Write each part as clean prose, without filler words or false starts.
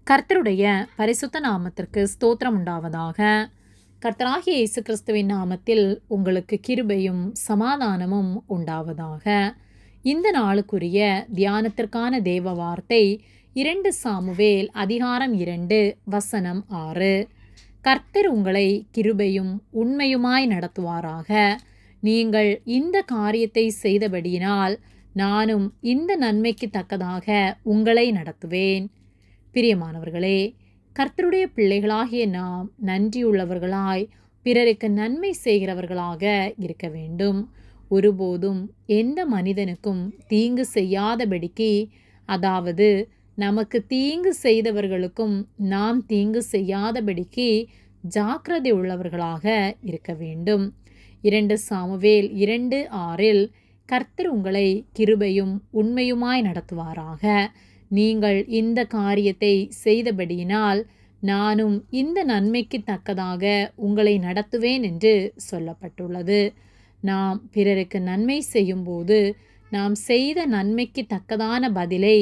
கர்த்தருடைய பரிசுத்த நாமத்திற்கு ஸ்தோத்திரம் உண்டாவதாக. கர்த்தராகிய இயேசு கிறிஸ்துவின் நாமத்தில் உங்களுக்கு கிருபையும் சமாதானமும் உண்டாவதாக. இந்த நாளுக்குரிய தியானத்திற்கான தேவ வார்த்தை 2 சாமுவேல் அதிகாரம் 2 வசனம் 6. கர்த்தர் உங்களை கிருபையும் உண்மையுமாய் நடத்துவாராக. நீங்கள் இந்த காரியத்தை செய்தபடியினால் நானும் இந்த நன்மைக்கு தக்கதாக உங்களை நடத்துவேன். பிரியமானவர்களே, கர்த்தருடைய பிள்ளைகளாகிய நாம் நன்றியுள்ளவர்களாய் பிறருக்கு நன்மை செய்கிறவர்களாக இருக்க வேண்டும். ஒருபோதும் எந்த மனிதனுக்கும் தீங்கு செய்யாதபடிக்கு, அதாவது நமக்கு தீங்கு செய்தவர்களுக்கும் நாம் தீங்கு செய்யாதபடிக்கு ஜாக்கிரதை உள்ளவர்களாக இருக்க வேண்டும். 2 சாமுவேல் 2:6 கர்த்தர் உங்களை கிருபையும் உண்மையுமாய் நடத்துவாராக. நீங்கள் இந்த காரியத்தை செய்தபடியினால் நானும் இந்த நன்மைக்கு தக்கதாக உங்களை நடத்துவேன் என்று சொல்லப்பட்டுள்ளது. நாம் பிறருக்கு நன்மை செய்யும்போது நாம் செய்த நன்மைக்கு தக்கதான பதிலை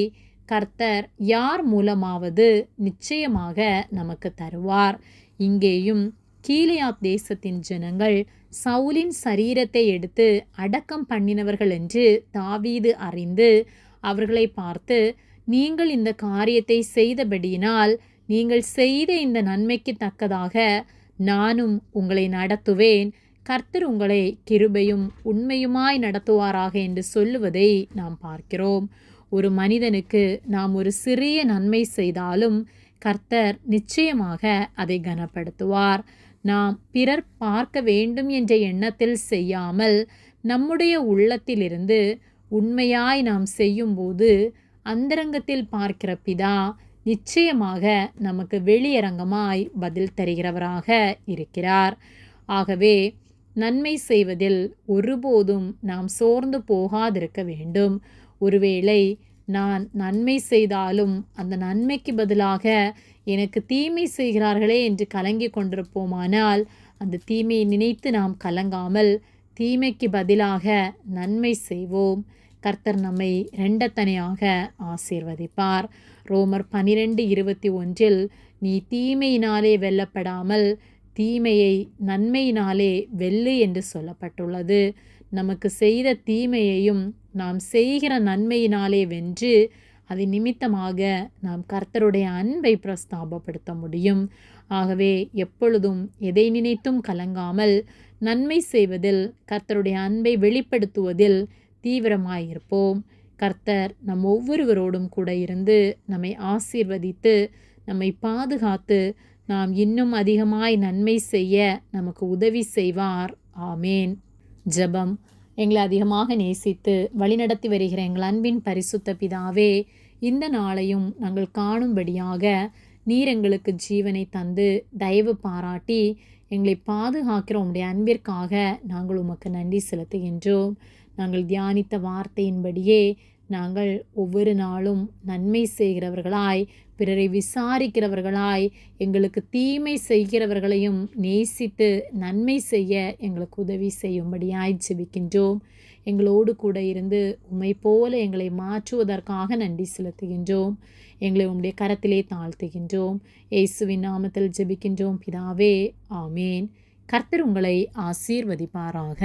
கர்த்தர் யார் மூலமாவது நிச்சயமாக நமக்கு தருவார். இங்கேயும் கீலேயாத் தேசத்தின் ஜனங்கள் சவுலின் சரீரத்தை எடுத்து அடக்கம் பண்ணினவர்கள் என்று தாவீது அறிந்து அவர்களை பார்த்து, நீங்கள் இந்த காரியத்தை செய்தபடியினால் நீங்கள் செய்த இந்த நன்மைக்கு தக்கதாக நானும் உங்களை நடத்துவேன், கர்த்தர் உங்களை கிருபையும் உண்மையுமாய் நடத்துவாராக என்று சொல்லுவதை நாம் பார்க்கிறோம். ஒரு மனிதனுக்கு நாம் ஒரு சிறிய நன்மை செய்தாலும் கர்த்தர் நிச்சயமாக அதை கனப்படுத்துவார். நாம் பிறர் பார்க்க வேண்டும் என்ற எண்ணத்தில் செய்யாமல் நம்முடைய உள்ளத்திலிருந்து உண்மையாய் நாம் செய்யும்போது அந்தரங்கத்தில் பார்க்கிற பிதா நிச்சயமாக நமக்கு வெளியரங்கமாய் பதில் தருகிறவராக இருக்கிறார். ஆகவே நன்மை செய்வதில் ஒருபோதும் நாம் சோர்ந்து போகாதிருக்க வேண்டும். ஒருவேளை நான் நன்மை செய்தாலும் அந்த நன்மைக்கு பதிலாக எனக்கு தீமை செய்கிறார்களே என்று கலங்கி கொண்டிருப்போமானால் அந்த தீமையை நினைத்து நாம் கலங்காமல் தீமைக்கு பதிலாக நன்மை செய்வோம். கர்த்தர் நம்மை இரண்டத்தனையாக ஆசீர்வதிப்பார். ரோமர் 12:21 நீ தீமையினாலே வெல்லப்படாமல் தீமையை நன்மையினாலே வெல்லு என்று சொல்லப்பட்டுள்ளது. நமக்கு செய்த தீமையையும் நாம் செய்கிற நன்மையினாலே வென்று அது நிமித்தமாக நாம் கர்த்தருடைய அன்பை பிரஸ்தாபப்படுத்த முடியும். ஆகவே எப்பொழுதும் எதை நினைத்தும் கலங்காமல் நன்மை செய்வதில், கர்த்தருடைய அன்பை வெளிப்படுத்துவதில் தீவிரமாயிருப்போம். கர்த்தர் நம் ஒவ்வொருவரோடும் கூட இருந்து நம்மை ஆசீர்வதித்து நம்மை பாதுகாத்து நாம் இன்னும் அதிகமாய் நன்மை செய்ய நமக்கு உதவி செய்வார். ஆமேன். ஜெபம். எங்களை அதிகமாக நேசித்து வழிநடத்தி வருகிற எங்கள் அன்பின் பரிசுத்த பிதாவே, இந்த நாளையும் நாங்கள் காணும்படியாக நீர் எங்களுக்கு ஜீவனை தந்து தயவு பாராட்டி எங்களை பாதுகாக்கிற உம்முடைய அன்பிற்காக நாங்கள் உமக்கு நன்றி செலுத்துகின்றோம். நாங்கள் தியானித்த வார்த்தையின்படியே நாங்கள் ஒவ்வொரு நாளும் நன்மை செய்கிறவர்களாய், பிறரை விசாரிக்கிறவர்களாய், எங்களுக்கு தீமை செய்கிறவர்களையும் நேசித்து நன்மை செய்ய எங்களுக்கு உதவி செய்யும்படியாய் ஜெபிக்கின்றோம். எங்களோடு கூட இருந்து உம்மை போல எங்களை மாற்றுவதற்காக நன்றி செலுத்துகின்றோம். எங்களை உம்முடைய கரத்திலே தாழ்த்துகின்றோம். இயேசுவின் நாமத்தில் ஜெபிக்கின்றோம் பிதாவே. ஆமேன். கர்த்தர் உங்களை ஆசீர்வதிப்பாராக.